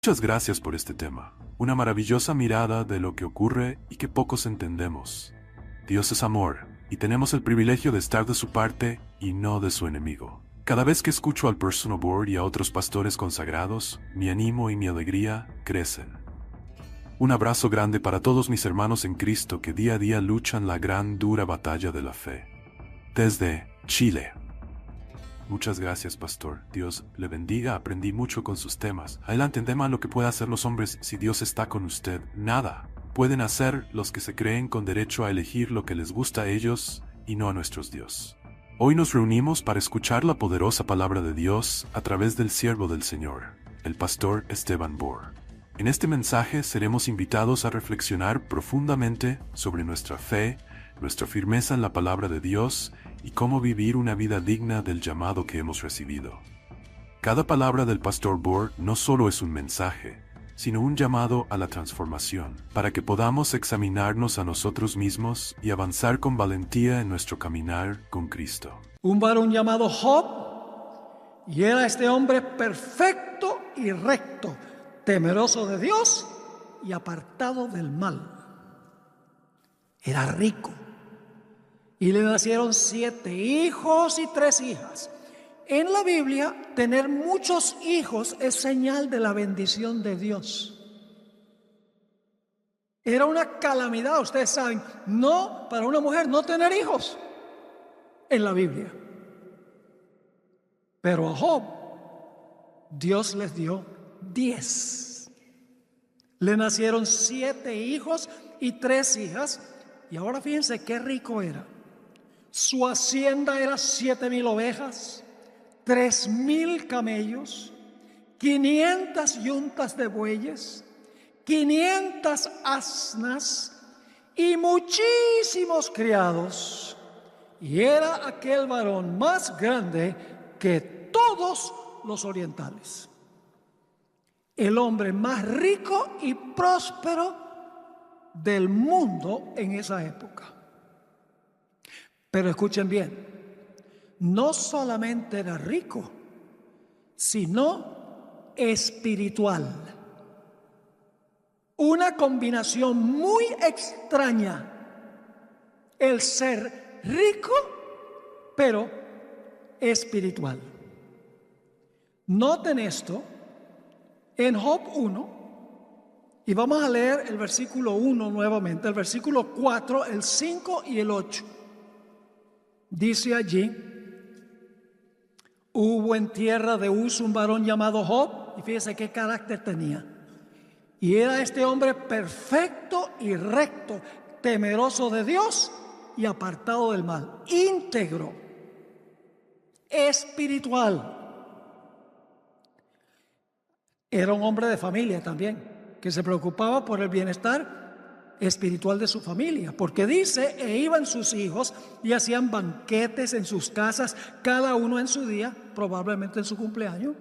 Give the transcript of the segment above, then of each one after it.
Muchas gracias por este tema. Una maravillosa mirada de lo que ocurre y que pocos entendemos. Dios es amor, y tenemos el privilegio de estar de su parte y no de su enemigo. Cada vez que escucho al Personal Board y a otros pastores consagrados, mi ánimo y mi alegría crecen. Un abrazo grande para todos mis hermanos en Cristo que día a día luchan la gran dura batalla de la fe. Desde Chile. Muchas gracias, pastor. Dios le bendiga. Aprendí mucho con sus temas. Adelante, tema lo que pueden hacer los hombres si Dios está con usted. Nada. Pueden hacer los que se creen con derecho a elegir lo que les gusta a ellos y no a nuestros Dios. Hoy nos reunimos para escuchar la poderosa palabra de Dios a través del siervo del Señor, el pastor Esteban Bohr. En este mensaje seremos invitados a reflexionar profundamente sobre nuestra fe, nuestra firmeza en la palabra de Dios y cómo vivir una vida digna del llamado que hemos recibido. Cada palabra del pastor Bohr no solo es un mensaje, sino un llamado a la transformación, para que podamos examinarnos a nosotros mismos y avanzar con valentía en nuestro caminar con Cristo. Un varón llamado Job, y era este hombre perfecto y recto, temeroso de Dios y apartado del mal. Era rico, y le nacieron 7 hijos y 3 hijas. En la Biblia, tener muchos hijos es señal de la bendición de Dios. Era una calamidad, ustedes saben, no para una mujer no tener hijos en la Biblia. Pero a Job, Dios les dio 10. Le nacieron 7 hijos y 3 hijas. Y ahora fíjense qué rico era. Su hacienda era 7,000 ovejas, 3,000 camellos, 500 yuntas de bueyes, 500 asnas y muchísimos criados. Y era aquel varón más grande que todos los orientales. El hombre más rico y próspero del mundo en esa época. Pero escuchen bien, no solamente era rico, sino espiritual. Una combinación muy extraña, el ser rico, pero espiritual. Noten esto en Job 1, y vamos a leer el versículo 1 nuevamente, el versículo 4, el 5 y el 8. Dice allí: hubo en tierra de Uz un varón llamado Job, y fíjese qué carácter tenía. Y era este hombre perfecto y recto, temeroso de Dios y apartado del mal, íntegro, espiritual. Era un hombre de familia también, que se preocupaba por el bienestar espiritual de su familia, porque dice: e iban sus hijos y hacían banquetes en sus casas, cada uno en su día, probablemente en su cumpleaños,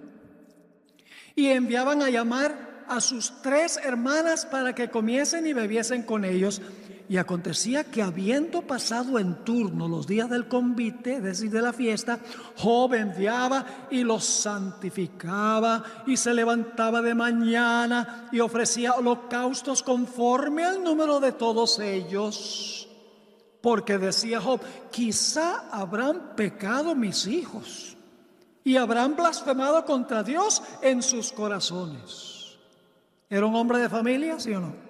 y enviaban a llamar a sus 3 hermanas para que comiesen y bebiesen con ellos. Y acontecía que, habiendo pasado en turno los días del convite, es decir, de la fiesta, Job enviaba y los santificaba, y se levantaba de mañana y ofrecía holocaustos conforme al número de todos ellos. Porque decía Job: quizá habrán pecado mis hijos y habrán blasfemado contra Dios en sus corazones. ¿Era un hombre de familia, sí o no?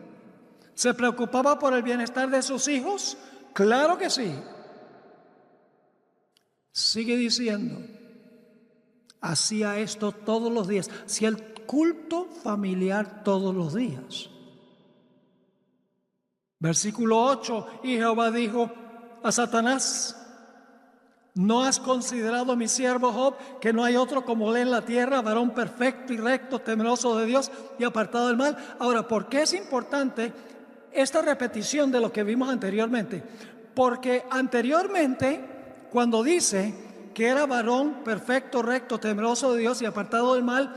¿Se preocupaba por el bienestar de sus hijos? Claro que sí. Sigue diciendo: hacía esto todos los días, hacía el culto familiar todos los días. Versículo 8: y Jehová dijo a Satanás: ¿no has considerado a mi siervo Job, que no hay otro como él en la tierra, varón perfecto y recto, temeroso de Dios y apartado del mal? Ahora, ¿por qué es importante esta repetición de lo que vimos anteriormente? Porque anteriormente, cuando dice que era varón perfecto, recto, temeroso de Dios y apartado del mal,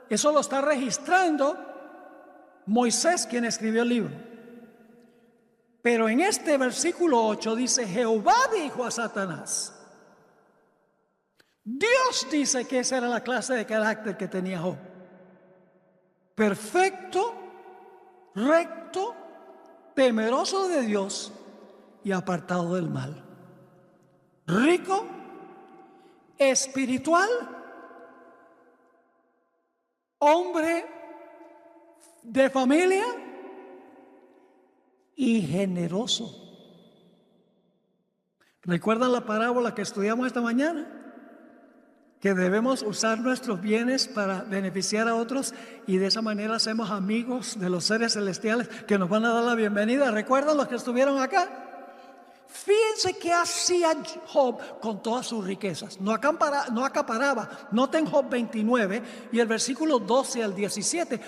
eso lo está registrando Moisés, quien escribió el libro. Pero en este versículo 8 dice: Jehová dijo a Satanás. Dios dice que esa era la clase de carácter que tenía Job. perfecto, recto, temeroso de Dios y apartado del mal. Rico, espiritual, hombre de familia y generoso. ¿Recuerdan la parábola que estudiamos esta mañana? Que debemos usar nuestros bienes para beneficiar a otros y de esa manera hacemos amigos de los seres celestiales que nos van a dar la bienvenida. ¿Recuerdan los que estuvieron acá? Fíjense qué hacía Job con todas sus riquezas. No acaparaba. Noten Job 29 y el versículo 12 al 17.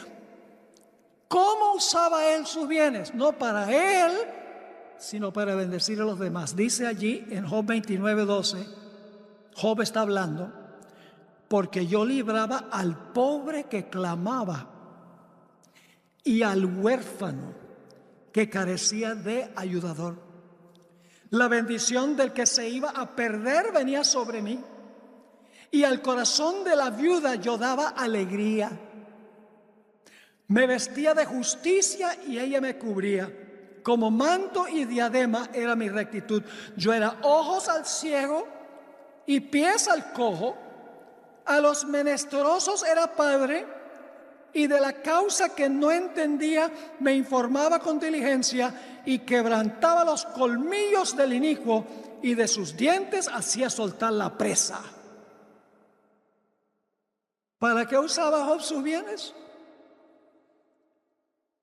¿Cómo usaba él sus bienes? No para él, sino para bendecir a los demás. Dice allí en Job 29, 12, Job está hablando, porque yo libraba al pobre que clamaba y al huérfano que carecía de ayudador. La bendición del que se iba a perder venía sobre mí, y al corazón de la viuda yo daba alegría. Me vestía de justicia y ella me cubría. Como manto y diadema era mi rectitud. Yo era ojos al ciego y pies al cojo. A los menesterosos era padre, y de la causa que no entendía me informaba con diligencia, y quebrantaba los colmillos del inicuo, y de sus dientes hacía soltar la presa. ¿Para qué usaba Job sus bienes?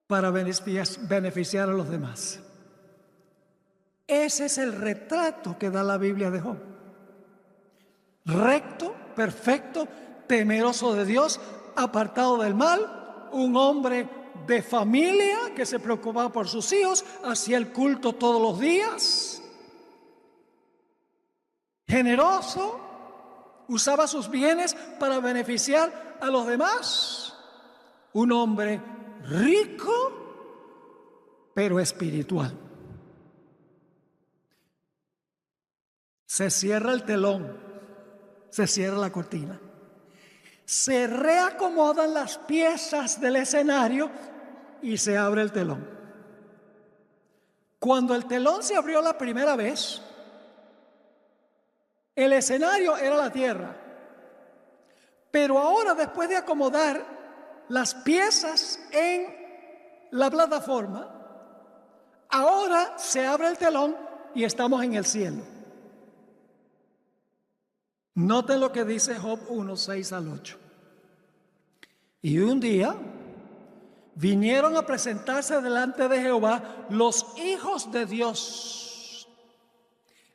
Para beneficiar a los demás. Ese es el retrato que da la Biblia de Job. Recto, perfecto, temeroso de Dios, apartado del mal, un hombre de familia que se preocupaba por sus hijos, hacía el culto todos los días, generoso, usaba sus bienes para beneficiar a los demás, un hombre rico pero espiritual. Se cierra el telón, se cierra la cortina, se reacomodan las piezas del escenario y se abre el telón. Cuando el telón se abrió la primera vez, el escenario era la tierra, pero ahora, después de acomodar las piezas en la plataforma, ahora se abre el telón y estamos en el cielo. Noten lo que dice Job 1, 6 al 8. Y un día vinieron a presentarse delante de Jehová los hijos de Dios,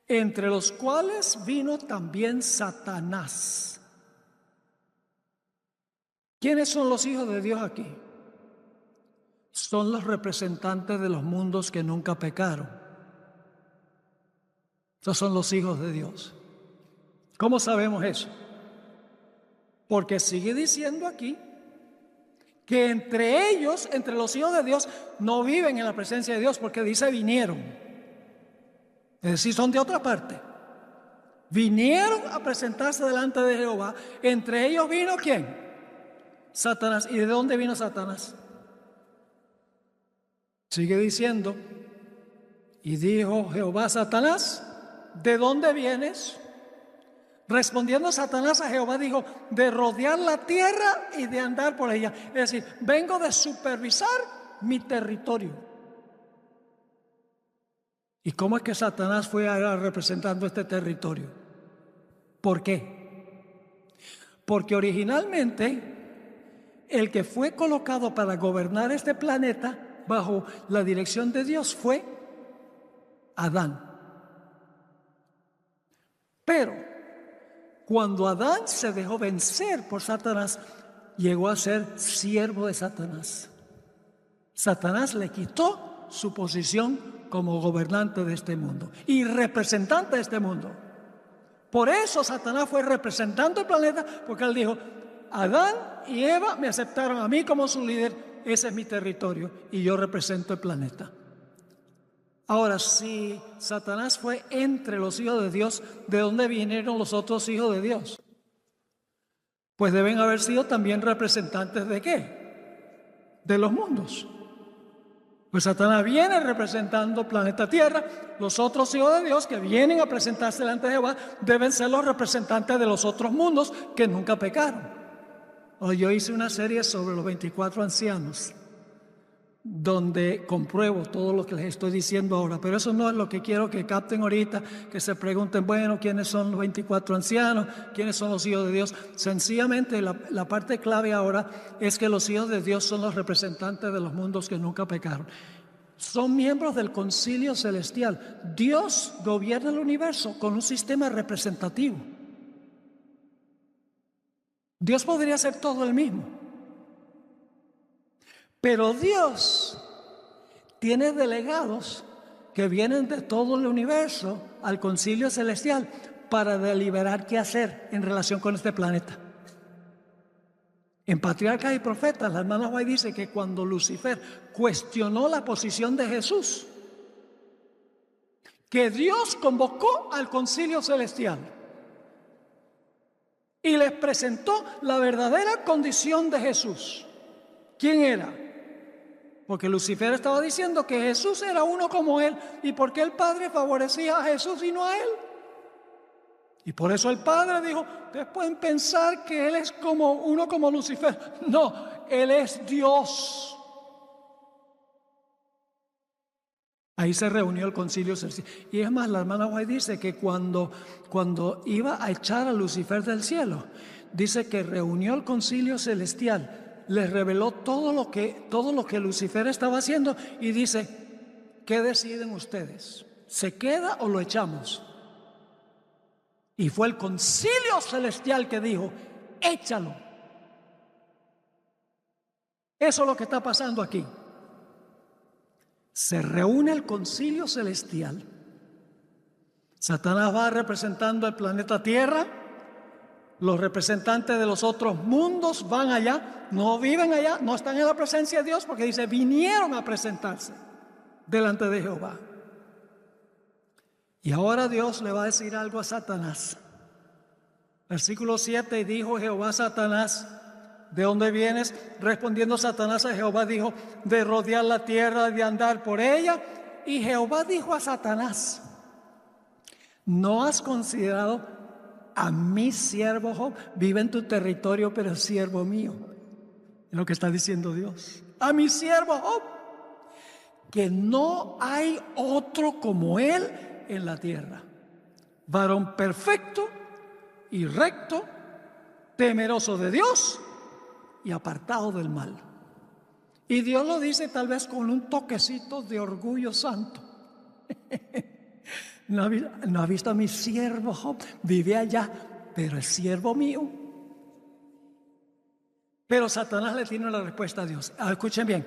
entre los cuales vino también Satanás. ¿Quiénes son los hijos de Dios aquí? Son los representantes de los mundos que nunca pecaron. Esos son los hijos de Dios. ¿Cómo sabemos eso? Porque sigue diciendo aquí que entre ellos, entre los hijos de Dios, no viven en la presencia de Dios, porque dice vinieron. Es decir, son de otra parte. Vinieron a presentarse delante de Jehová. Entre ellos vino ¿quién? Satanás. ¿Y de dónde vino Satanás? Sigue diciendo, y dijo Jehová a Satanás, ¿de dónde vienes? Respondiendo Satanás a Jehová dijo, de rodear la tierra y de andar por ella. Es decir, vengo de supervisar mi territorio. ¿Y cómo es que Satanás fue ahora representando este territorio? ¿Por qué? Porque originalmente el que fue colocado para gobernar este planeta bajo la dirección de Dios fue Adán. Pero cuando Adán se dejó vencer por Satanás, llegó a ser siervo de Satanás. Satanás le quitó su posición como gobernante de este mundo y representante de este mundo. Por eso Satanás fue representando el planeta, porque él dijo, Adán y Eva me aceptaron a mí como su líder, ese es mi territorio y yo represento el planeta. Ahora, si Satanás fue entre los hijos de Dios, ¿de dónde vinieron los otros hijos de Dios? Pues deben haber sido también representantes ¿de qué? de los mundos. Pues Satanás viene representando el planeta Tierra. Los otros hijos de Dios que vienen a presentarse delante de Jehová deben ser los representantes de los otros mundos que nunca pecaron. Yo hice una serie sobre los 24 ancianos, donde compruebo todo lo que les estoy diciendo ahora, pero eso no es lo que quiero que capten ahorita, que se pregunten, bueno, ¿quiénes son los 24 ancianos? ¿Quiénes son los hijos de Dios? Sencillamente la parte clave ahora es que los hijos de Dios son los representantes de los mundos que nunca pecaron. Son miembros del concilio celestial. Dios gobierna el universo con un sistema representativo. Dios podría ser todo el mismo. Pero Dios tiene delegados que vienen de todo el universo al concilio celestial para deliberar qué hacer en relación con este planeta. En Patriarcas y Profetas, la hermana White dice que cuando Lucifer cuestionó la posición de Jesús, que Dios convocó al concilio celestial y les presentó la verdadera condición de Jesús. ¿Quién era? Porque Lucifer estaba diciendo que Jesús era uno como él. ¿Y por qué el Padre favorecía a Jesús y no a él? Y por eso el Padre dijo, ustedes pueden pensar que él es como uno como Lucifer. No, él es Dios. Ahí se reunió el concilio celestial. Y es más, la hermana White dice que cuando iba a echar a Lucifer del cielo, dice que reunió el concilio celestial, les reveló todo lo que Lucifer estaba haciendo y dice, ¿qué deciden ustedes? ¿Se queda o lo echamos? Y fue el concilio celestial que dijo, échalo. Eso es lo que está pasando aquí. Se reúne el concilio celestial. Satanás va representando el planeta Tierra. Los representantes de los otros mundos van allá, no viven allá, no están en la presencia de Dios, porque dice, vinieron a presentarse delante de Jehová. Y ahora Dios le va a decir algo a Satanás. Versículo 7, y dijo Jehová a Satanás, ¿de dónde vienes? Respondiendo Satanás a Jehová, dijo, de rodear la tierra, de andar por ella. Y Jehová dijo a Satanás, ¿no has considerado a mi siervo Job? Vive en tu territorio, pero es siervo mío. Es lo que está diciendo Dios. A mi siervo Job, que no hay otro como él en la tierra. Varón perfecto y recto, temeroso de Dios y apartado del mal. Y Dios lo dice tal vez con un toquecito de orgullo santo. ¿No ha visto a mi siervo Job? Vive allá, pero es siervo mío. Pero Satanás le tiene la respuesta a Dios. Escuchen bien.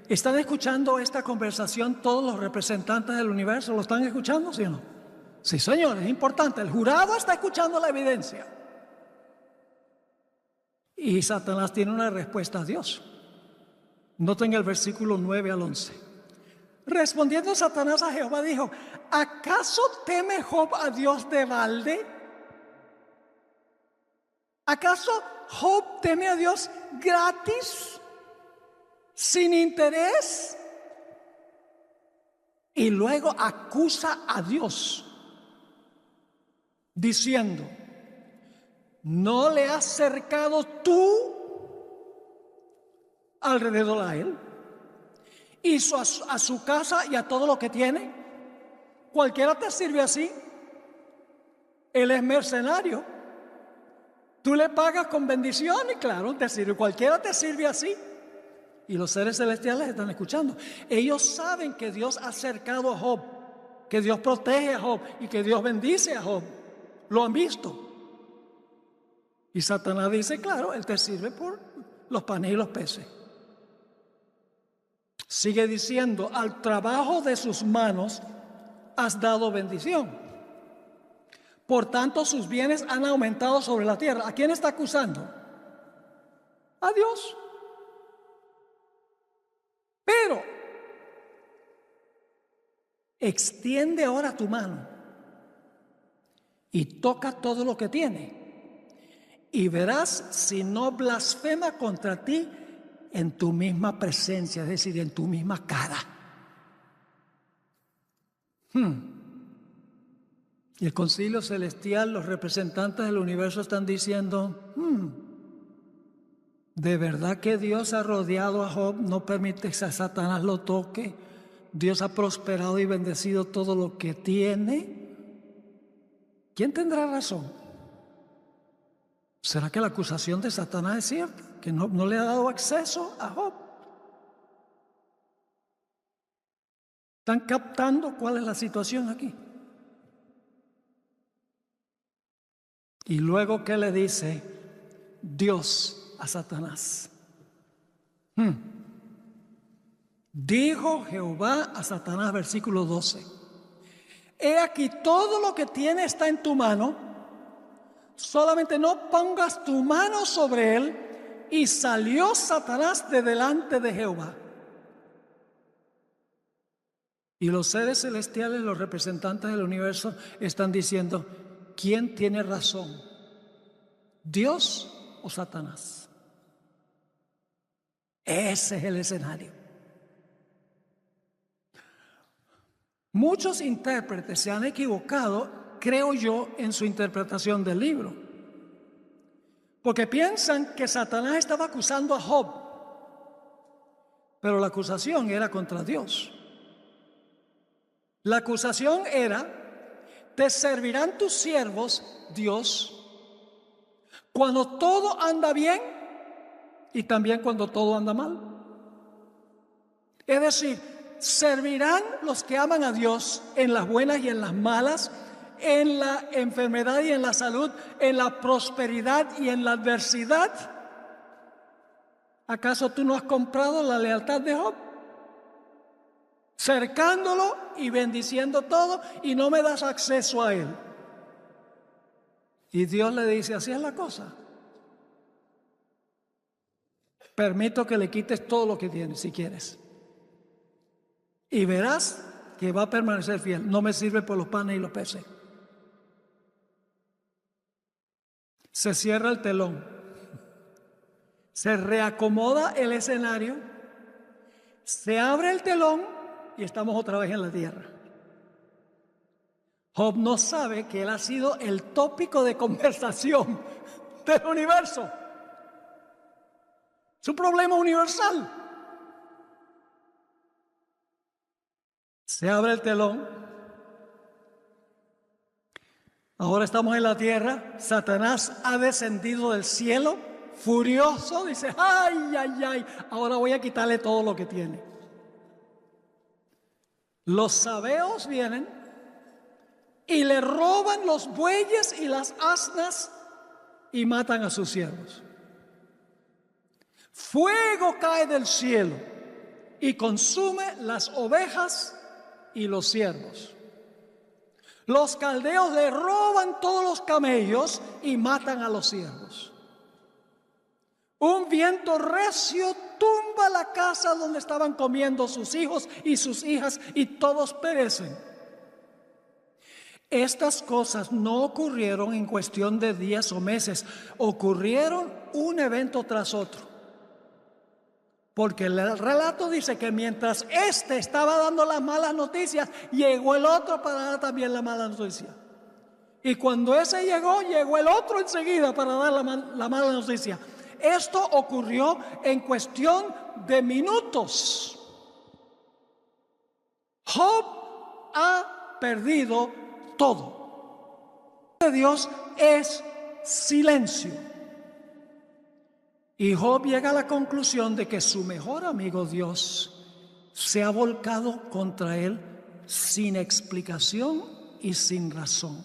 ¿Están escuchando esta conversación todos los representantes del universo? ¿Lo están escuchando, sí o no? Sí, señor, es importante. El jurado está escuchando la evidencia. Y Satanás tiene una respuesta a Dios. Noten el versículo 9 al 11. Respondiendo Satanás a Jehová dijo, ¿acaso teme Job a Dios de balde? ¿Acaso Job teme a Dios gratis, sin interés? Y luego acusa a Dios, diciendo, ¿no le has cercado tú alrededor a él? ¿Hizo a su casa y a todo lo que tiene? Cualquiera te sirve así. Él es mercenario. Tú le pagas con bendición y claro, te sirve. Cualquiera te sirve así. Y los seres celestiales están escuchando. Ellos saben que Dios ha cercado a Job, que Dios protege a Job y que Dios bendice a Job. Lo han visto. Y Satanás dice, claro, él te sirve por los panes y los peces. Sigue diciendo, al trabajo de sus manos has dado bendición. Por tanto, sus bienes han aumentado sobre la tierra. ¿A quién está acusando? A Dios. Pero extiende ahora tu mano y toca todo lo que tiene, y verás si no blasfema contra ti en tu misma presencia, es decir, en tu misma cara. Y el concilio celestial, los representantes del universo están diciendo, ¿de verdad que Dios ha rodeado a Job? No permite que Satanás lo toque. Dios ha prosperado y bendecido todo lo que tiene. ¿Quién tendrá razón? ¿Será que la acusación de Satanás es cierta? ¿Que no le ha dado acceso a Job? ¿Están captando cuál es la situación aquí? Y luego, ¿qué le dice Dios a Satanás? Dijo Jehová a Satanás, versículo 12: he aquí, todo lo que tiene está en tu mano, solamente no pongas tu mano sobre él. Y salió Satanás de delante de Jehová. Y los seres celestiales, los representantes del universo, están diciendo, ¿quién tiene razón? ¿Dios o Satanás? Ese es el escenario. Muchos intérpretes se han equivocado, creo yo, en su interpretación del libro. Porque piensan que Satanás estaba acusando a Job, pero la acusación era contra Dios. La acusación era, te servirán tus siervos, Dios, cuando todo anda bien y también cuando todo anda mal. Es decir, servirán los que aman a Dios en las buenas y en las malas, en la enfermedad y en la salud, en la prosperidad y en la adversidad. ¿Acaso tú no has comprado la lealtad de Job? Cercándolo y bendiciendo todo, y no me das acceso a él. Y Dios le dice, así es la cosa. Permito que le quites todo lo que tienes, si quieres. Y verás que va a permanecer fiel. No me sirve por los panes y los peces. Se cierra el telón, se reacomoda el escenario, se abre el telón y estamos otra vez en la tierra. Job no sabe que él ha sido el tópico de conversación del universo. Es un problema universal. Se abre el telón. Ahora estamos en la tierra. Satanás ha descendido del cielo, furioso. Dice, ay, ay, ay, ahora voy a quitarle todo lo que tiene. Los sabeos vienen y le roban los bueyes y las asnas y matan a sus siervos. Fuego cae del cielo y consume las ovejas y los siervos. Los caldeos le roban todos los camellos y matan a los siervos. Un viento recio tumba la casa donde estaban comiendo sus hijos y sus hijas, y todos perecen. Estas cosas no ocurrieron en cuestión de días o meses, ocurrieron un evento tras otro. Porque el relato dice que mientras este estaba dando las malas noticias, llegó el otro para dar también la mala noticia. Y cuando ese llegó el otro enseguida para dar la mala noticia. Esto ocurrió en cuestión de minutos. Job ha perdido todo. De Dios es silencio. Y Job llega a la conclusión de que su mejor amigo Dios se ha volcado contra él sin explicación y sin razón.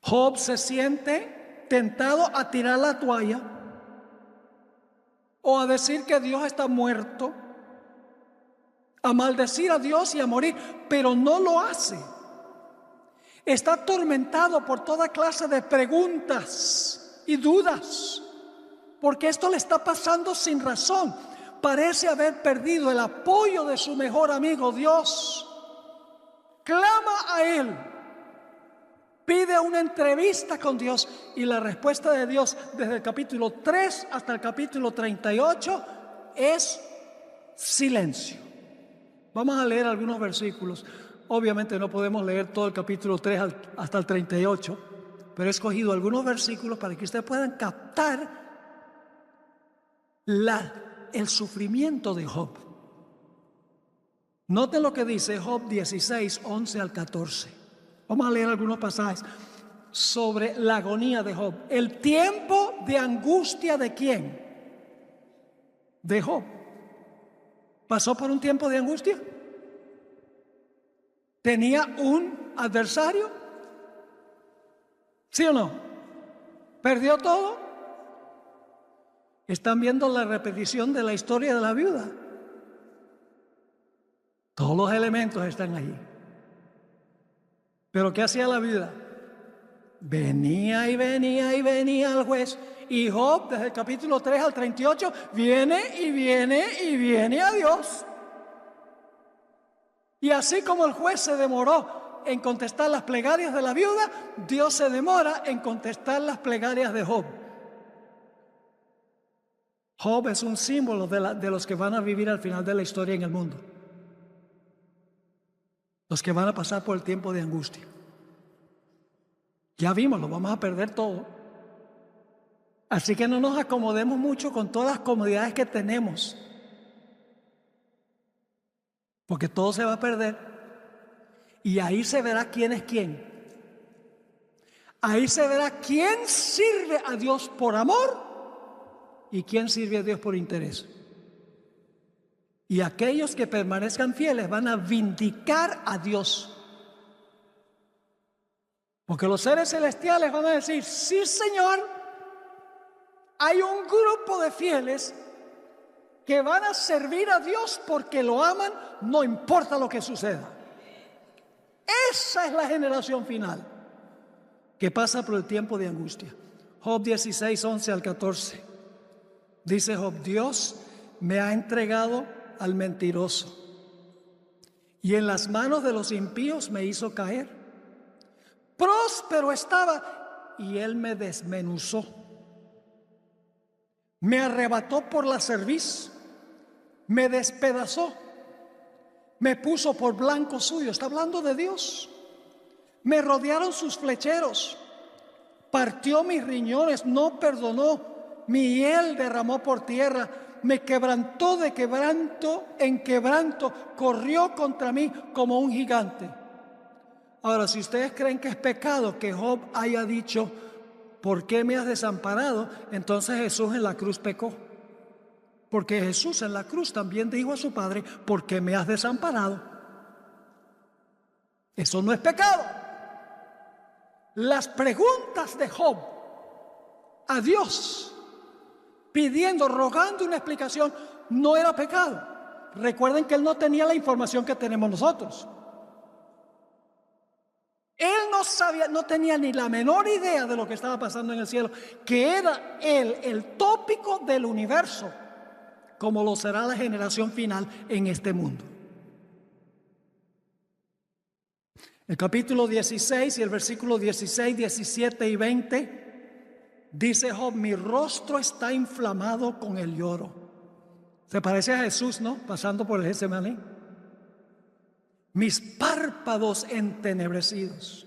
Job se siente tentado a tirar la toalla o a decir que Dios está muerto, a maldecir a Dios y a morir, pero no lo hace. Está atormentado por toda clase de preguntas y dudas, porque esto le está pasando sin razón. Parece haber perdido el apoyo de su mejor amigo Dios. Clama a él, pide una entrevista con Dios y la respuesta de Dios desde el capítulo 3 hasta el capítulo 38 es silencio. Vamos a leer algunos versículos. Obviamente no podemos leer todo el capítulo 3 hasta el 38, pero he escogido algunos versículos para que ustedes puedan captar el sufrimiento de Job. Noten lo que dice Job 16, 11 al 14. Vamos a leer algunos pasajes sobre la agonía de Job. El tiempo de angustia de ¿quién? De Job. ¿Pasó por un tiempo de angustia? ¿Tenía un adversario? ¿Sí o no? ¿Perdió todo? Están viendo la repetición de la historia de la viuda. Todos los elementos están allí. Pero ¿qué hacía la viuda? Venía y venía y venía al juez. Y Job, desde el capítulo 3 al 38, viene y viene y viene a Dios. Y así como el juez se demoró en contestar las plegarias de la viuda, Dios se demora en contestar las plegarias de Job. Job es un símbolo de los que van a vivir al final de la historia en el mundo. Los que van a pasar por el tiempo de angustia. Ya vimos, lo vamos a perder todo. Así que no nos acomodemos mucho con todas las comodidades que tenemos. Porque todo se va a perder. Y ahí se verá quién es quién. Ahí se verá quién sirve a Dios por amor y quién sirve a Dios por interés. Y aquellos que permanezcan fieles van a vindicar a Dios. Porque los seres celestiales van a decir, sí, Señor, hay un grupo de fieles que van a servir a Dios porque lo aman, no importa lo que suceda. Esa es la generación final que pasa por el tiempo de angustia. Job 16, 11 al 14. Dice Job, Dios me ha entregado al mentiroso y en las manos de los impíos me hizo caer. Próspero estaba y él me desmenuzó. Me arrebató por la cerviz, me despedazó, me puso por blanco suyo. Está hablando de Dios. Me rodearon sus flecheros, partió mis riñones, no perdonó, mi hiel derramó por tierra, me quebrantó de quebranto en quebranto, corrió contra mí como un gigante. Ahora, si ustedes creen que es pecado que Job haya dicho, ¿por qué me has desamparado? Entonces Jesús en la cruz pecó. Porque Jesús en la cruz también dijo a su Padre, ¿por qué me has desamparado? Eso no es pecado. Las preguntas de Job a Dios, pidiendo, rogando una explicación, no era pecado. Recuerden que él no tenía la información que tenemos nosotros. Él no sabía, no tenía ni la menor idea de lo que estaba pasando en el cielo, que era él el tópico del universo, como lo será la generación final en este mundo. El capítulo 16 y el versículo 16, 17 y 20 dice Job, mi rostro está inflamado con el lloro. Se parece a Jesús, ¿no? Pasando por el Getsemaní. Mis párpados entenebrecidos.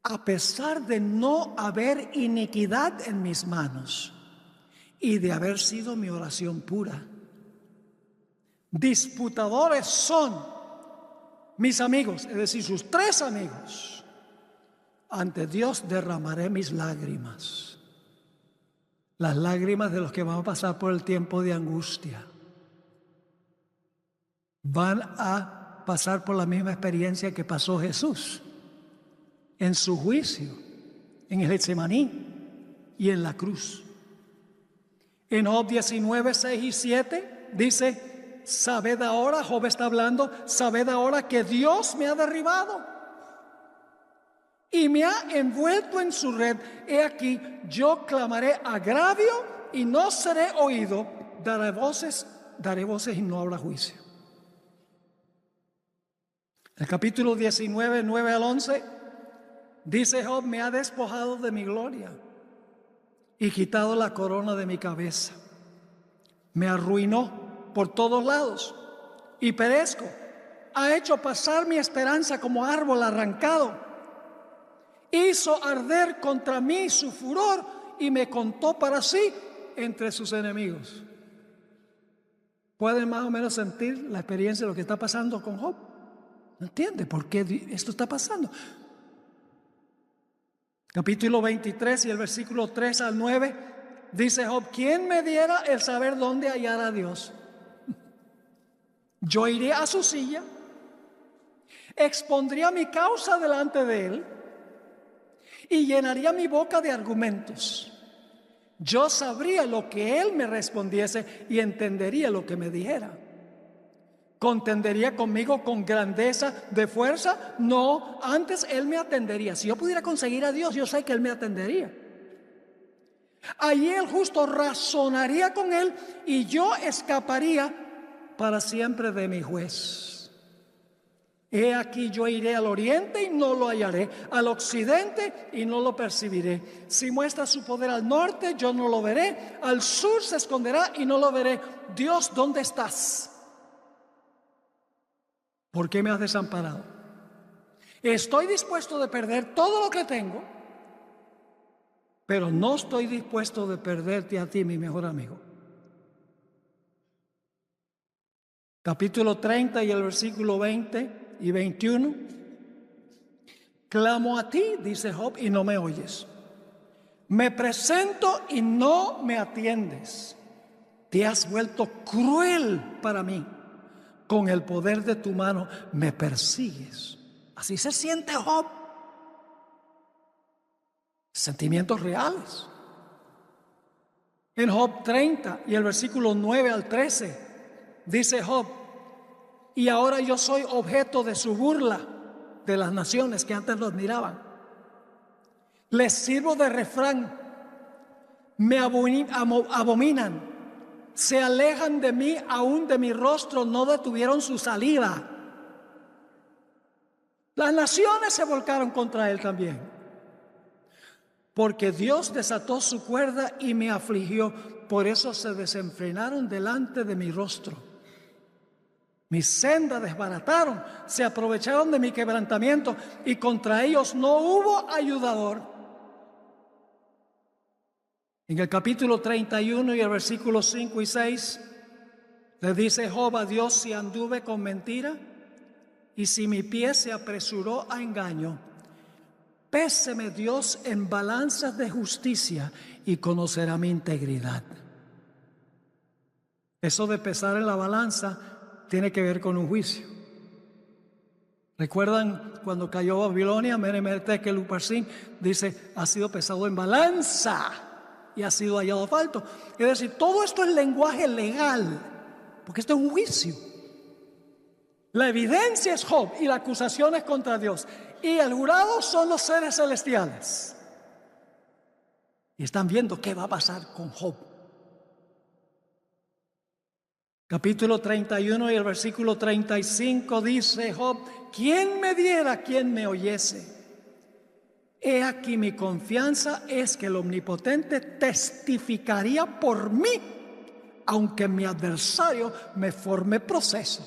A pesar de no haber iniquidad en mis manos y de haber sido mi oración pura. Disputadores son mis amigos, es decir, sus tres amigos. Ante Dios derramaré mis lágrimas. Las lágrimas de los que van a pasar por el tiempo de angustia. Van a pasar por la misma experiencia que pasó Jesús en su juicio, en el Getsemaní y en la cruz. En Job 19, 6 y 7 dice, sabed ahora, Job está hablando, sabed ahora que Dios me ha derribado y me ha envuelto en su red. He aquí, yo clamaré agravio y no seré oído, daré voces y no habrá juicio. El capítulo 19, 9 al 11, Dice Job, me ha despojado de mi gloria y quitado la corona de mi cabeza. Me arruinó por todos lados y perezco. Ha hecho pasar mi esperanza como árbol arrancado. Hizo arder contra mí su furor y me contó para sí entre sus enemigos. ¿Pueden más o menos sentir la experiencia de lo que está pasando con Job? ¿No entiende por qué esto está pasando? Capítulo 23 y el versículo 3 al 9 dice Job, ¿quién me diera el saber dónde hallar a Dios? Yo iré a su silla, expondría mi causa delante de él y llenaría mi boca de argumentos. Yo sabría lo que él me respondiese y entendería lo que me dijera. ¿Contendería conmigo con grandeza de fuerza? No, antes él me atendería. Si yo pudiera conseguir a Dios, yo sé que él me atendería. Allí el justo razonaría con él y yo escaparía para siempre de mi juez. He aquí yo iré al oriente y no lo hallaré, al occidente y no lo percibiré. Si muestra su poder al norte, yo no lo veré, al sur se esconderá y no lo veré. Dios, ¿dónde estás? ¿Por qué me has desamparado? Estoy dispuesto de perder todo lo que tengo, pero no estoy dispuesto de perderte a ti, mi mejor amigo. Capítulo 30 y el versículo 20 y 21. Clamo a ti, dice Job, y no me oyes. Me presento y no me atiendes. Te has vuelto cruel para mí. Con el poder de tu mano me persigues. Así se siente Job. Sentimientos reales. En Job 30 y el versículo 9 al 13 dice Job, y ahora yo soy objeto de su burla de las naciones que antes lo admiraban. Les sirvo de refrán, me abominan. Se alejan de mí, aún de mi rostro no detuvieron su salida. Las naciones se volcaron contra él también. Porque Dios desató su cuerda y me afligió. Por eso se desenfrenaron delante de mi rostro. Mis sendas desbarataron, se aprovecharon de mi quebrantamiento y contra ellos no hubo ayudador. En el capítulo 31 y el versículo 5 y 6 le dice Job a Dios, si anduve con mentira y si mi pie se apresuró a engaño, péseme Dios en balanzas de justicia y conocerá mi integridad. Eso de pesar en la balanza tiene que ver con un juicio. ¿Recuerdan cuando cayó Babilonia? Menemertekel Uparsin dice, ha sido pesado en balanza y ha sido hallado falto. Es decir, todo esto es lenguaje legal, porque esto es un juicio. La evidencia es Job y la acusación es contra Dios. Y el jurado son los seres celestiales. Y están viendo qué va a pasar con Job. Capítulo 31 y el versículo 35 dice Job, ¿quién me diera, quién me oyese? He aquí mi confianza es que el Omnipotente testificaría por mí, aunque mi adversario me forme proceso.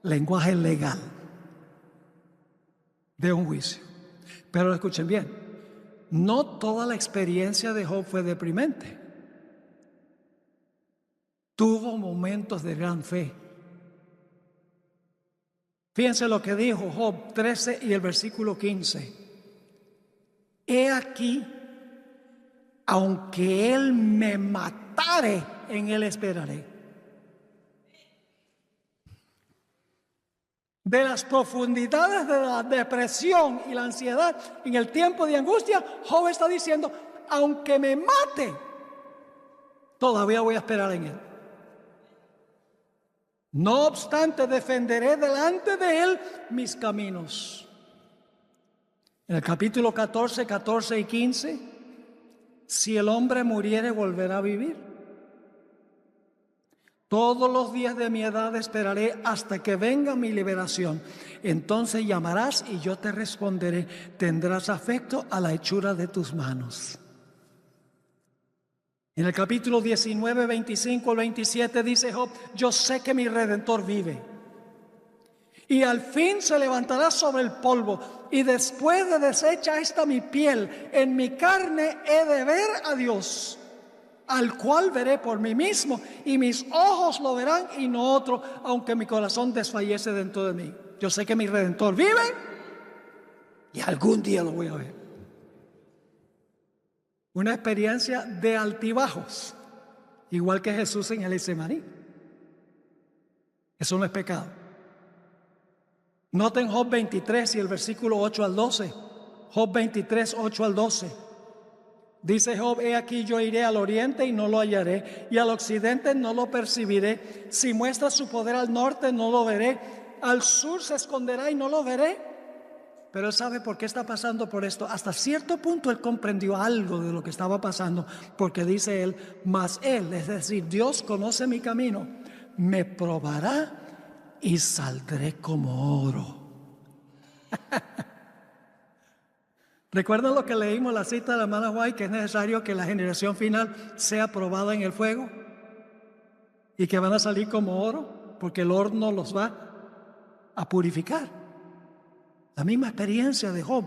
Lenguaje legal de un juicio. Pero escuchen bien, no toda la experiencia de Job fue deprimente. Tuvo momentos de gran fe. Fíjense lo que dijo Job 13 y el versículo 15. He aquí, aunque él me matare, en él esperaré. De las profundidades de la depresión y la ansiedad en el tiempo de angustia, Job está diciendo, aunque me mate, todavía voy a esperar en él. No obstante, defenderé delante de él mis caminos. En el capítulo 14, 14 y 15, si el hombre muriere, volverá a vivir. Todos los días de mi edad esperaré hasta que venga mi liberación. Entonces llamarás y yo te responderé. Tendrás afecto a la hechura de tus manos. En el capítulo 19, 25 al 27 dice Job: yo sé que mi Redentor vive. Y al fin se levantará sobre el polvo. Y después de deshecha esta mi piel, en mi carne he de ver a Dios, al cual veré por mí mismo, y mis ojos lo verán y no otro, aunque mi corazón desfallece dentro de mí. Yo sé que mi Redentor vive y algún día lo voy a ver. Una experiencia de altibajos, igual que Jesús en el Getsemaní. Eso no es pecado. Noten Job 23 y el versículo 8 al 12. Job 23, 8 al 12. Dice Job: he aquí yo iré al oriente y no lo hallaré, y al occidente no lo percibiré. Si muestra su poder al norte, no lo veré. Al sur se esconderá y no lo veré. Pero él sabe por qué está pasando por esto. Hasta cierto punto él comprendió algo de lo que estaba pasando, porque dice él: mas él, es decir, Dios, conoce mi camino, me probará y saldré como oro. ¿Recuerdan lo que leímos, la cita de la hermana White, que es necesario que la generación final sea probada en el fuego y que van a salir como oro, porque el horno los va a purificar? La misma experiencia de Job.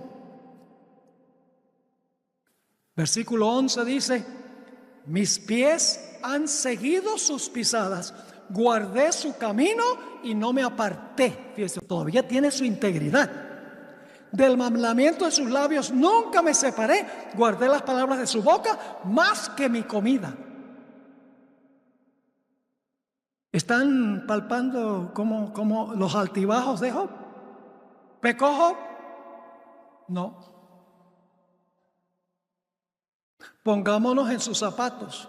Versículo 11 dice: mis pies han seguido sus pisadas, guardé su camino y no me aparté. Fíjese, todavía tiene su integridad. Del mandamiento de sus labios nunca me separé, guardé las palabras de su boca más que mi comida. ¿Están palpando como los altibajos de Job? ¿Pecó Job? No. Pongámonos en sus zapatos.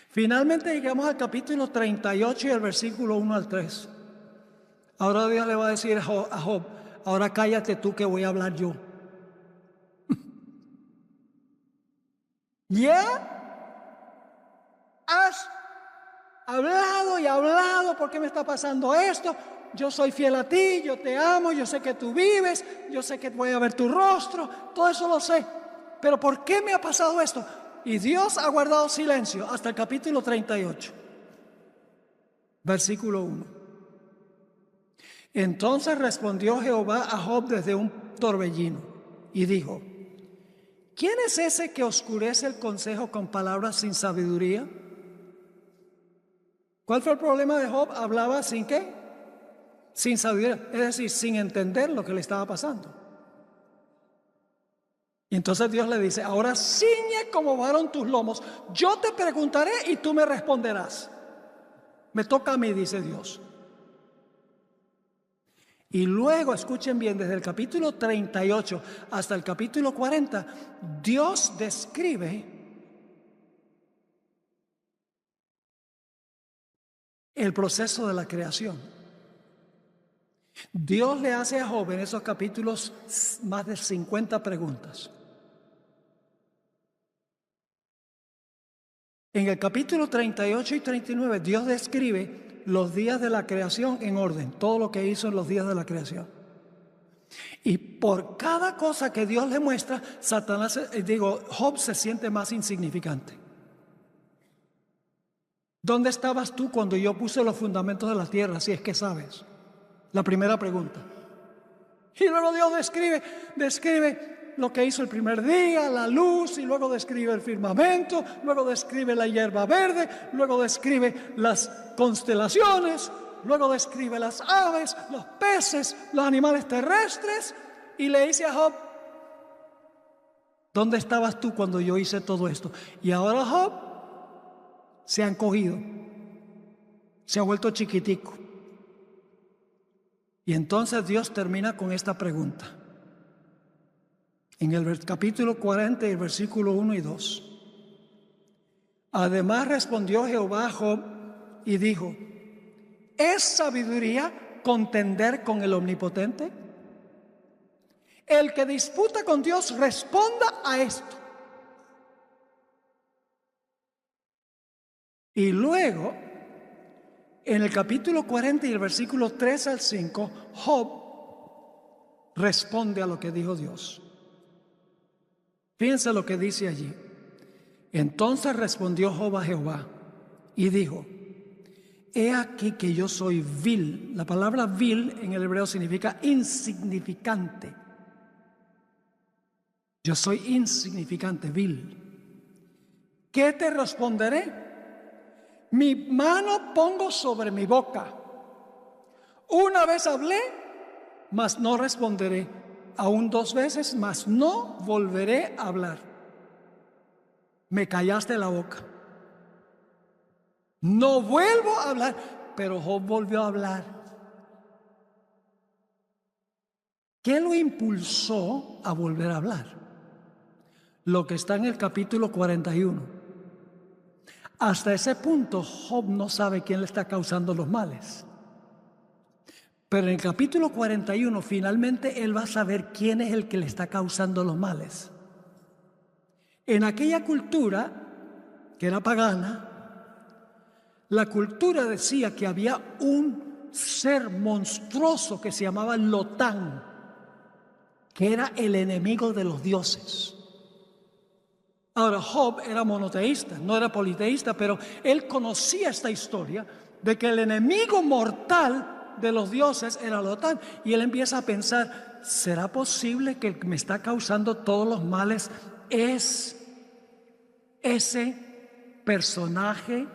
Finalmente llegamos al capítulo 38 y el versículo 1 al 3. Ahora Dios le va a decir a Job: ahora cállate tú, que voy a hablar yo. ¿Ya? Has hablado y hablado. ¿Por qué me está pasando esto? Yo soy fiel a ti, yo te amo, yo sé que tú vives, yo sé que voy a ver tu rostro, todo eso lo sé. Pero ¿por qué me ha pasado esto? Y Dios ha guardado silencio hasta el capítulo 38, versículo 1. Entonces respondió Jehová a Job desde un torbellino y dijo: ¿quién es ese que oscurece el consejo con palabras sin sabiduría? ¿Cuál fue el problema de Job? Hablaba sin ¿qué? Sin sabiduría, es decir, sin entender lo que le estaba pasando. Y entonces Dios le dice: ahora ciñe como varón tus lomos, yo te preguntaré y tú me responderás. Me toca a mí, dice Dios. Y luego, escuchen bien, desde el capítulo 38 hasta el capítulo 40, Dios describe el proceso de la creación. Dios le hace a Job en esos capítulos más de 50 preguntas. En el capítulo 38 y 39, Dios describe los días de la creación en orden, todo lo que hizo en los días de la creación. Y por cada cosa que Dios le muestra, Job se siente más insignificante. ¿Dónde estabas tú cuando yo puse los fundamentos de la tierra? Si es que sabes. La primera pregunta. Y luego Dios describe lo que hizo el primer día, la luz, y luego describe el firmamento, luego describe la hierba verde, luego describe las constelaciones, luego describe las aves, los peces, los animales terrestres, y le dice a Job: ¿dónde estabas tú cuando yo hice todo esto? Y ahora Job se ha encogido, se ha vuelto chiquitico. Y entonces Dios termina con esta pregunta. En el capítulo 40, el versículo 1 y 2. Además respondió Jehová a Job y dijo: ¿es sabiduría contender con el Omnipotente? El que disputa con Dios responda a esto: Y luego, en el capítulo 40 y el versículo 3 al 5, Job responde a lo que dijo Dios. Fíjense lo que dice allí. Entonces respondió Job a Jehová y dijo: he aquí que yo soy vil. La palabra vil en el hebreo significa insignificante. Yo soy insignificante, vil. ¿Qué te responderé? Mi mano pongo sobre mi boca. Una vez hablé, mas no responderé. Aún 2 veces, mas no volveré a hablar. Me callaste la boca. No vuelvo a hablar. Pero Job volvió a hablar. ¿Qué lo impulsó a volver a hablar? Lo que está en el capítulo 41. Hasta ese punto, Job no sabe quién le está causando los males. Pero en el capítulo 41, finalmente él va a saber quién es el que le está causando los males. En aquella cultura, que era pagana, la cultura decía que había un ser monstruoso que se llamaba Lotán, que era el enemigo de los dioses. Ahora, Job era monoteísta, no era politeísta, pero él conocía esta historia de que el enemigo mortal de los dioses era Lotán. Y él empieza a pensar, ¿será posible que el que me está causando todos los males es ese personaje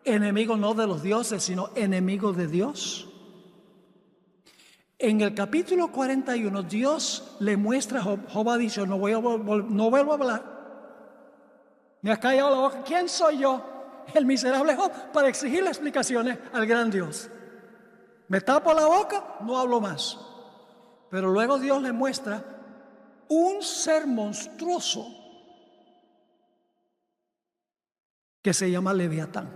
enemigo no de los dioses, sino enemigo de Dios? En el capítulo 41, Dios le muestra a Job. Job ha dicho, no vuelvo a hablar. Me has callado la boca. ¿Quién soy yo, el miserable Job, para exigirle explicaciones al gran Dios? Me tapo la boca, no hablo más. Pero luego Dios le muestra un ser monstruoso que se llama Leviatán.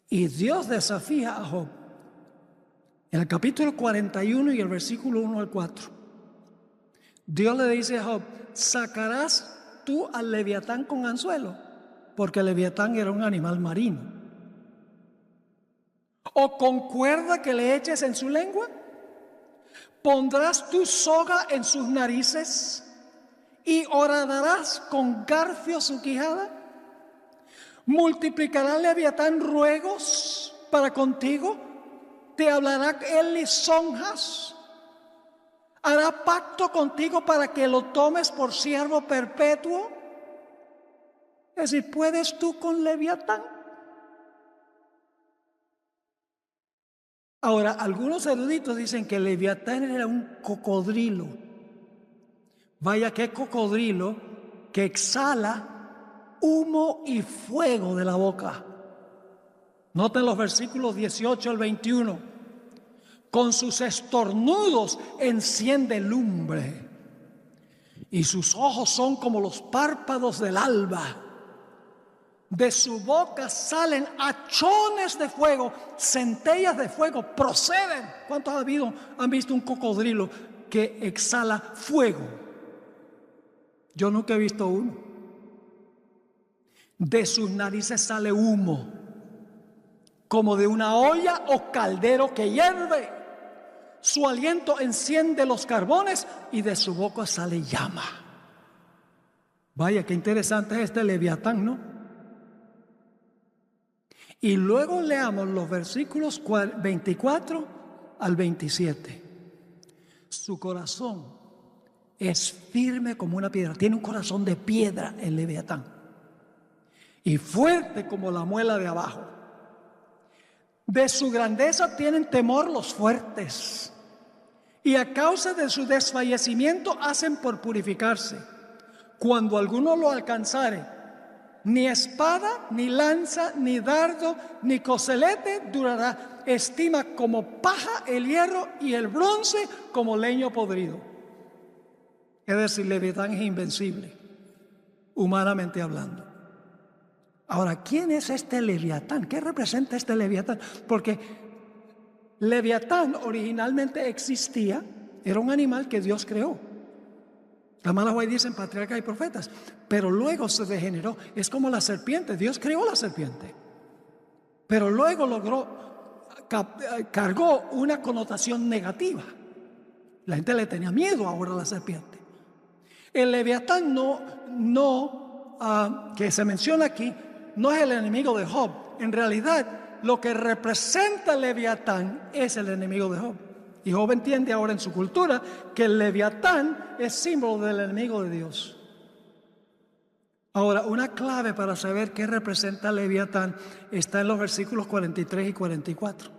Y Dios desafía a Job en el capítulo 41 y el versículo 1 al 4. Dios le dice a Job: ¿sacarás tú al Leviatán con anzuelo? Porque el Leviatán era un animal marino. ¿O con cuerda que le eches en su lengua? ¿Pondrás tu soga en sus narices y horadarás con garfio su quijada? ¿Multiplicará el Leviatán ruegos para contigo? ¿Te hablará él lisonjas? ¿Hará pacto contigo para que lo tomes por siervo perpetuo? Es decir, ¿puedes tú con Leviatán? Ahora, algunos eruditos dicen que Leviatán era un cocodrilo. Vaya, qué cocodrilo que exhala humo y fuego de la boca. Noten los versículos 18 al 21. Con sus estornudos enciende lumbre, y sus ojos son como los párpados del alba. De su boca salen hachones de fuego, centellas de fuego, proceden. ¿Cuántos han visto un cocodrilo que exhala fuego? Yo nunca he visto uno. De sus narices sale humo, como de una olla o caldero que hierve. Su aliento enciende los carbones y de su boca sale llama. Vaya, qué interesante es este Leviatán, ¿no? Y luego leamos los versículos 24 al 27. Su corazón es firme como una piedra. Tiene un corazón de piedra el Leviatán. Y fuerte como la muela de abajo. De su grandeza tienen temor los fuertes. Y a causa de su desfallecimiento hacen por purificarse. Cuando alguno lo alcanzare, ni espada, ni lanza, ni dardo, ni coselete durará. Estima como paja el hierro y el bronce como leño podrido. Es decir, Leviatán es invencible, humanamente hablando. Ahora, ¿quién es este Leviatán? ¿Qué representa este Leviatán? Porque Leviatán originalmente existía, era un animal que Dios creó. La mala White dicen patriarcas y profetas, pero luego se degeneró. Es como la serpiente. Dios creó la serpiente, pero luego cargó una connotación negativa. La gente le tenía miedo ahora a la serpiente. El Leviatán que se menciona aquí no es el enemigo de Job. En realidad, lo que representa el Leviatán es el enemigo de Job. Y Job entiende ahora en su cultura que el Leviatán es símbolo del enemigo de Dios. Ahora, una clave para saber qué representa el Leviatán está en los versículos 43 y 44.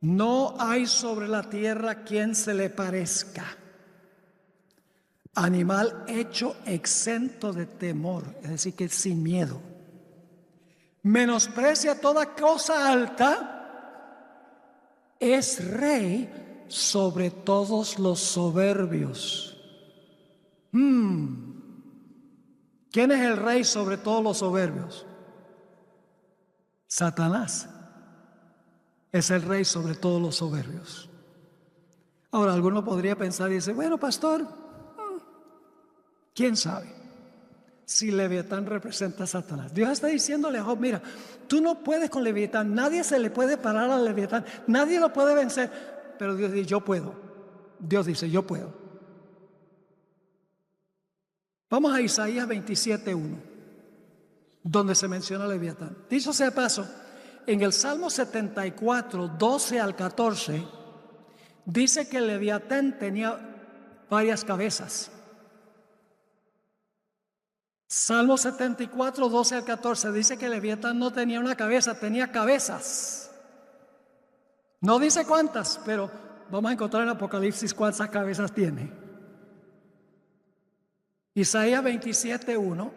No hay sobre la tierra quien se le parezca, animal hecho exento de temor, es decir, que sin miedo. Menosprecia toda cosa alta, es rey sobre todos los soberbios. ¿Quién es el rey sobre todos los soberbios? Satanás es el rey sobre todos los soberbios. Ahora, alguno podría pensar y decir, bueno, pastor, ¿quién sabe si Leviatán representa a Satanás? Dios está diciéndole a Job, mira, tú no puedes con Leviatán, nadie se le puede parar al Leviatán, nadie lo puede vencer, pero Dios dice, yo puedo. Dios dice, yo puedo. Vamos a Isaías 27:1, donde se menciona Leviatán. Dicho sea de paso, en el Salmo 74, 12 al 14, dice que el Leviatán tenía varias cabezas. Salmo 74, 12 al 14 dice que el Leviatán no tenía una cabeza, tenía cabezas. No dice cuántas, pero vamos a encontrar en Apocalipsis cuántas cabezas tiene. Isaías 27:1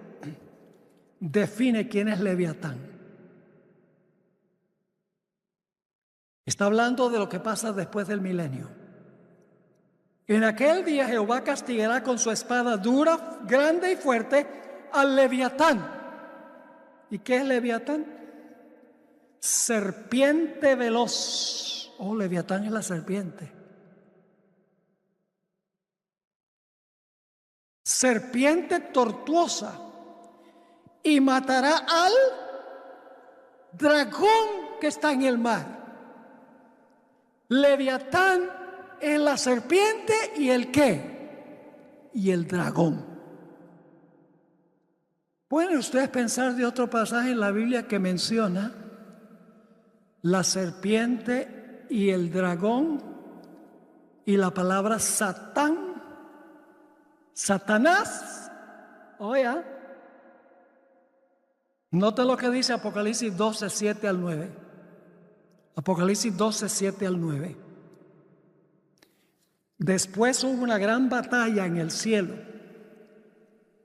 define quién es Leviatán. Está hablando de lo que pasa después del milenio. En aquel día Jehová castigará con su espada dura, grande y fuerte al Leviatán. ¿Y qué es Leviatán? Serpiente veloz. Oh, Leviatán es la serpiente. Serpiente tortuosa. Y matará al dragón que está en el mar. Leviatán es la serpiente y el ¿qué? Y el dragón. ¿Pueden ustedes pensar de otro pasaje en la Biblia que menciona la serpiente y el dragón y la palabra Satán? Satanás. Oye, nota lo que dice Apocalipsis 12, 7 al 9. Apocalipsis 12, 7 al 9. Después hubo una gran batalla en el cielo.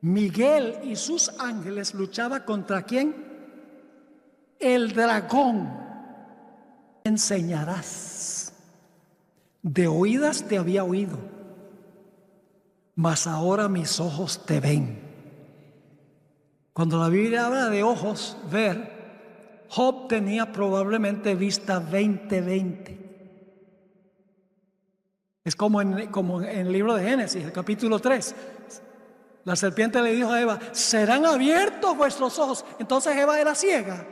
Miguel y sus ángeles luchaban contra ¿quién? El dragón. Enseñarás. De oídas te había oído, mas ahora mis ojos te ven. Cuando la Biblia habla de ojos, ver, Job tenía probablemente vista 20/20. Es como en el libro de Génesis, el capítulo 3. La serpiente le dijo a Eva, serán abiertos vuestros ojos. Entonces Eva era ciega.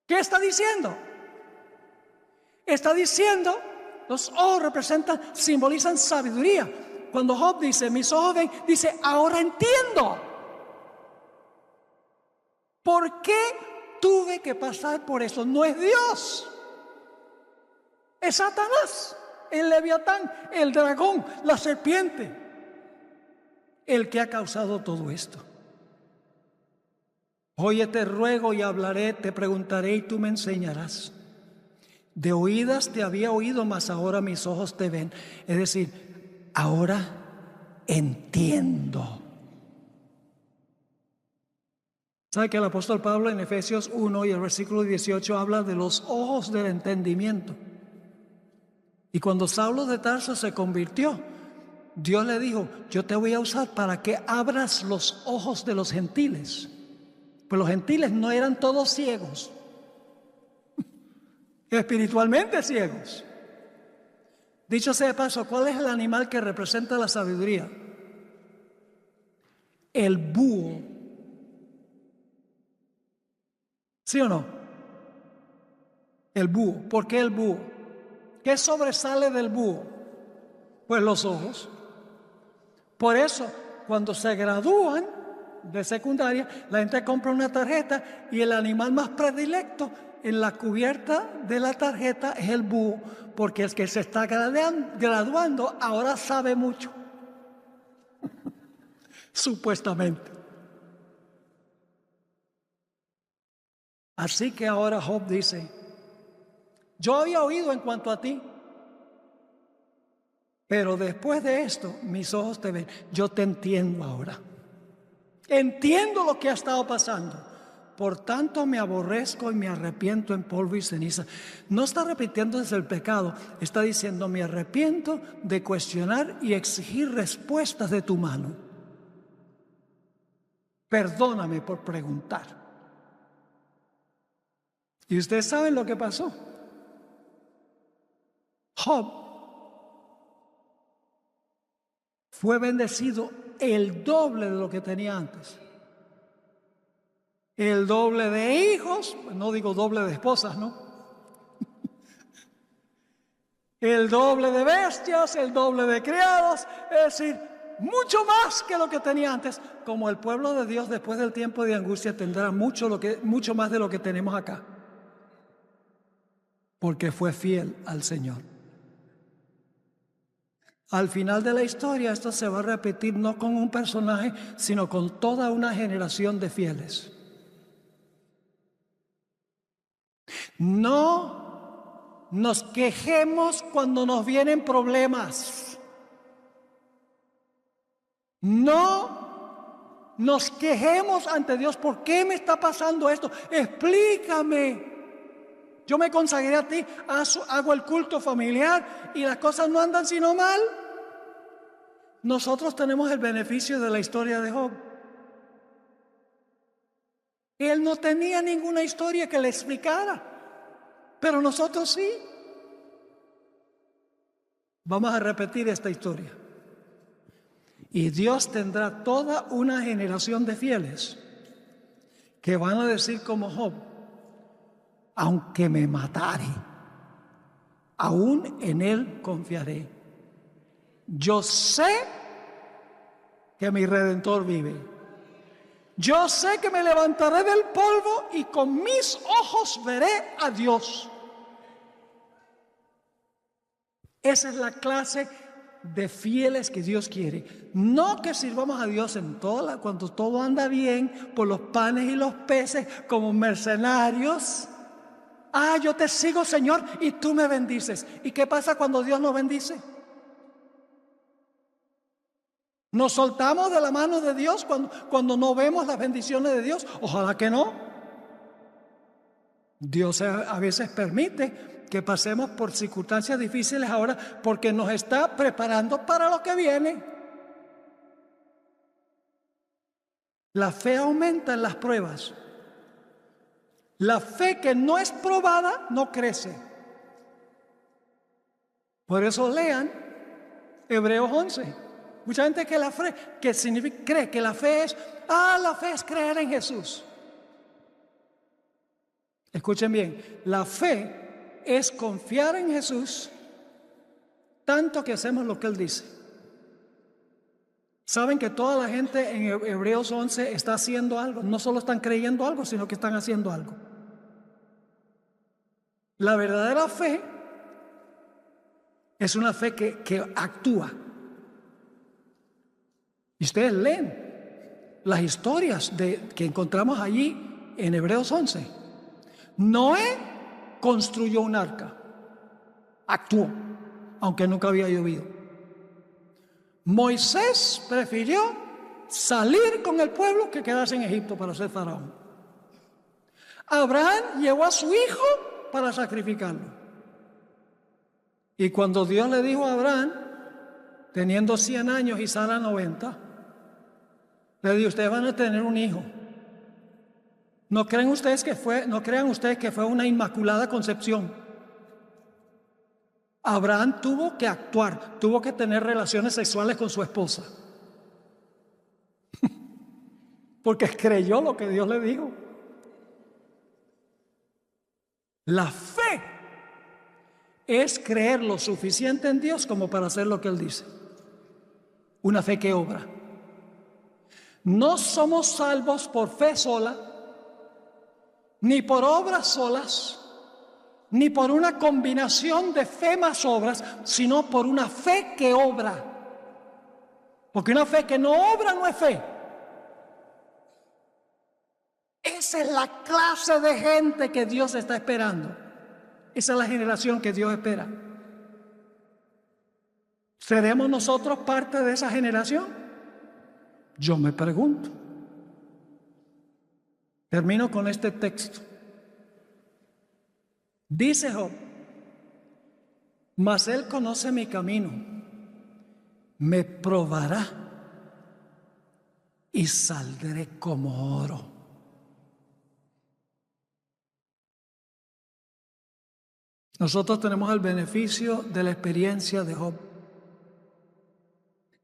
¿Qué está diciendo? Está diciendo, los ojos simbolizan sabiduría. Cuando Job dice, mis ojos ven, dice, ahora entiendo. ¿Por qué tuve que pasar por eso? No es Dios. Es Satanás, el Leviatán, el dragón, la serpiente, el que ha causado todo esto. Oye, te ruego y hablaré, te preguntaré y tú me enseñarás. De oídas te había oído, mas ahora mis ojos te ven. Es decir, ahora entiendo. ¿Sabe que el apóstol Pablo en Efesios 1 y el versículo 18 habla de los ojos del entendimiento? Y cuando Saulo de Tarso se convirtió, Dios le dijo, yo te voy a usar para que abras los ojos de los gentiles. Pues los gentiles no eran todos ciegos, espiritualmente ciegos. Dicho sea de paso, ¿cuál es el animal que representa la sabiduría? El búho. ¿Sí o no? El búho. ¿Por qué el búho? ¿Qué sobresale del búho? Pues los ojos. Por eso, cuando se gradúan de secundaria, la gente compra una tarjeta y el animal más predilecto en la cubierta de la tarjeta es el búho, porque el que se está graduando ahora sabe mucho. Supuestamente. Así que ahora Job dice, yo había oído en cuanto a ti, pero después de esto mis ojos te ven. Yo te entiendo ahora. Entiendo lo que ha estado pasando. Por tanto me aborrezco y me arrepiento en polvo y ceniza. No está repitiéndose el pecado, está diciendo me arrepiento de cuestionar y exigir respuestas de tu mano. Perdóname por preguntar. ¿Y ustedes saben lo que pasó? Job fue bendecido el doble de lo que tenía antes. El doble de hijos, no digo doble de esposas, ¿no? El doble de bestias, el doble de criados, es decir, mucho más que lo que tenía antes. Como el pueblo de Dios después del tiempo de angustia tendrá mucho más de lo que tenemos acá. Porque fue fiel al Señor. Al final de la historia esto se va a repetir no con un personaje, sino con toda una generación de fieles. No nos quejemos cuando nos vienen problemas. No nos quejemos ante Dios. ¿Por qué me está pasando esto? Explícame. Yo me consagré a ti, hago el culto familiar y las cosas no andan sino mal. Nosotros tenemos el beneficio de la historia de Job. Él no tenía ninguna historia que le explicara, pero nosotros sí. Vamos a repetir esta historia. Y Dios tendrá toda una generación de fieles que van a decir como Job, aunque me matare, aún en él confiaré. Yo sé que mi Redentor vive. Yo sé que me levantaré del polvo y con mis ojos veré a Dios. Esa es la clase de fieles que Dios quiere. No que sirvamos a Dios cuando todo anda bien, por los panes y los peces, como mercenarios. Yo te sigo, Señor, y tú me bendices. ¿Y qué pasa cuando Dios nos bendice? ¿Nos soltamos de la mano de Dios cuando no vemos las bendiciones de Dios? Ojalá que no. Dios a veces permite que pasemos por circunstancias difíciles ahora porque nos está preparando para lo que viene. La fe aumenta en las pruebas. La fe que no es probada no crece. Por eso lean Hebreos 11. Mucha gente que la fe, cree que la fe es, la fe es creer en Jesús. Escuchen bien, la fe es confiar en Jesús tanto que hacemos lo que Él dice. Saben que toda la gente en Hebreos 11 está haciendo algo, no solo están creyendo algo, sino que están haciendo algo. La verdadera fe es una fe que actúa. Y ustedes leen las historias que encontramos allí en Hebreos 11. Noé construyó un arca, actuó, aunque nunca había llovido. Moisés prefirió salir con el pueblo que quedarse en Egipto para ser faraón. Abraham llevó a su hijo para sacrificarlo. Y cuando Dios le dijo a Abraham, teniendo 100 años y Sara 90, le dijo, ustedes van a tener un hijo. No crean ustedes que fue una inmaculada concepción. Abraham tuvo que actuar, tuvo que tener relaciones sexuales con su esposa. Porque creyó lo que Dios le dijo. La fe es creer lo suficiente en Dios como para hacer lo que Él dice. Una fe que obra. No somos salvos por fe sola, ni por obras solas, ni por una combinación de fe más obras, sino por una fe que obra. Porque una fe que no obra no es fe. Esa es la clase de gente que Dios está esperando. Esa es la generación que Dios espera. ¿Seremos nosotros parte de esa generación? Yo me pregunto. Termino con este texto. Dice Job: mas Él conoce mi camino, me probará y saldré como oro. Nosotros tenemos el beneficio de la experiencia de Job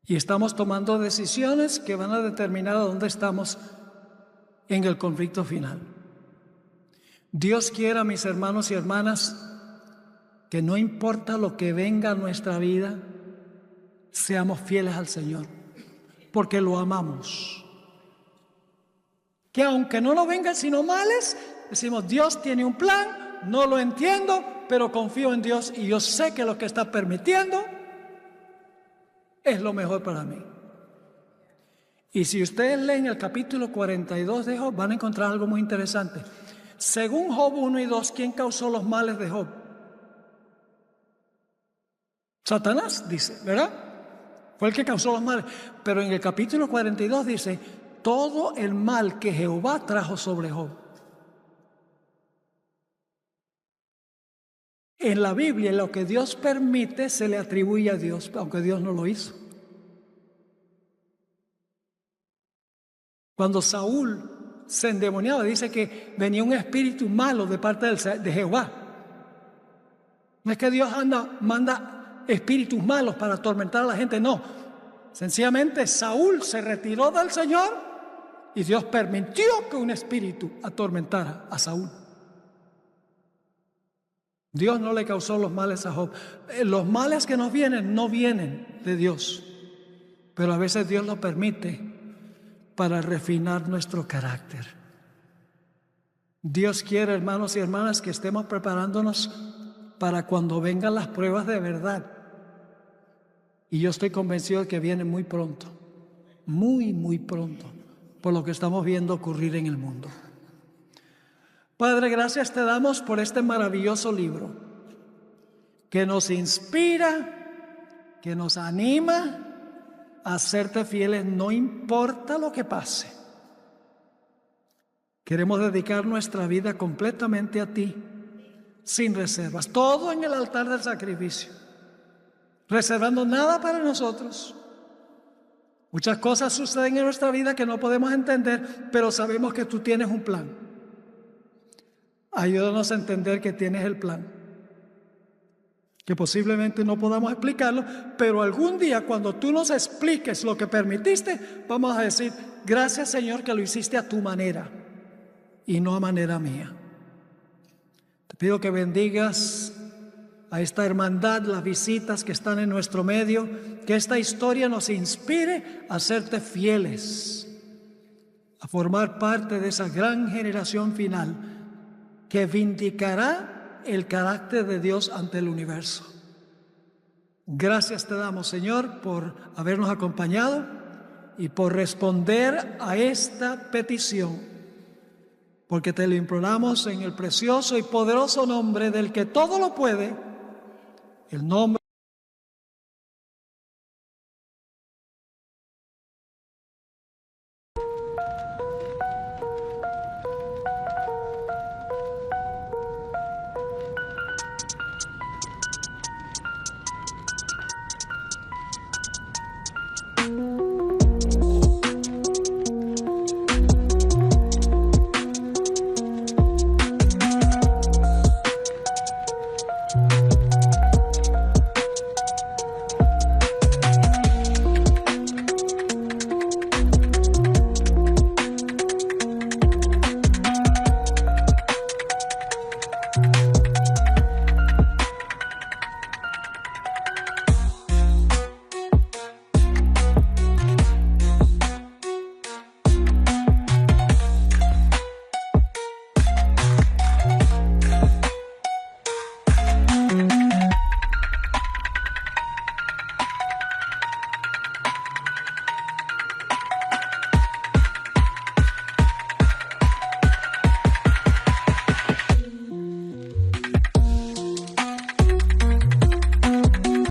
y estamos tomando decisiones que van a determinar a dónde estamos en el conflicto final. Dios quiera, mis hermanos y hermanas, que no importa lo que venga a nuestra vida, seamos fieles al Señor, porque lo amamos. Que aunque no nos vengan sino males, decimos: Dios tiene un plan, no lo entiendo, pero confío en Dios y yo sé que lo que está permitiendo es lo mejor para mí. Y si ustedes leen el capítulo 42 de Job, van a encontrar algo muy interesante. Según Job 1 y 2, ¿quién causó los males de Job? Satanás, dice, ¿verdad? Fue el que causó los males. Pero en el capítulo 42 dice: todo el mal que Jehová trajo sobre Job. En la Biblia, lo que Dios permite se le atribuye a Dios, aunque Dios no lo hizo. Cuando Saúl se endemoniaba, dice que venía un espíritu malo de parte de Jehová. No es que Dios manda espíritus malos para atormentar a la gente, no. Sencillamente Saúl se retiró del Señor y Dios permitió que un espíritu atormentara a Saúl. Dios no le causó los males a Job. Los males que nos vienen no vienen de Dios, pero a veces Dios lo permite para refinar nuestro carácter. Dios quiere, hermanos y hermanas, que estemos preparándonos para cuando vengan las pruebas de verdad. Y yo estoy convencido de que vienen muy pronto, muy pronto, por lo que estamos viendo ocurrir en el mundo. Padre, gracias te damos por este maravilloso libro que nos inspira, que nos anima a serte fieles, no importa lo que pase. Queremos dedicar nuestra vida completamente a ti, sin reservas, todo en el altar del sacrificio, reservando nada para nosotros. Muchas cosas suceden en nuestra vida que no podemos entender, pero sabemos que tú tienes un plan. Ayúdanos a entender que tienes el plan, que posiblemente no podamos explicarlo, pero algún día cuando tú nos expliques lo que permitiste, vamos a decir: gracias, Señor, que lo hiciste a tu manera y no a manera mía. Te pido que bendigas a esta hermandad, las visitas que están en nuestro medio, que esta historia nos inspire a serte fieles, a formar parte de esa gran generación final que vindicará el carácter de Dios ante el universo. Gracias te damos, Señor, por habernos acompañado y por responder a esta petición, porque te lo imploramos en el precioso y poderoso nombre del que todo lo puede, el nombre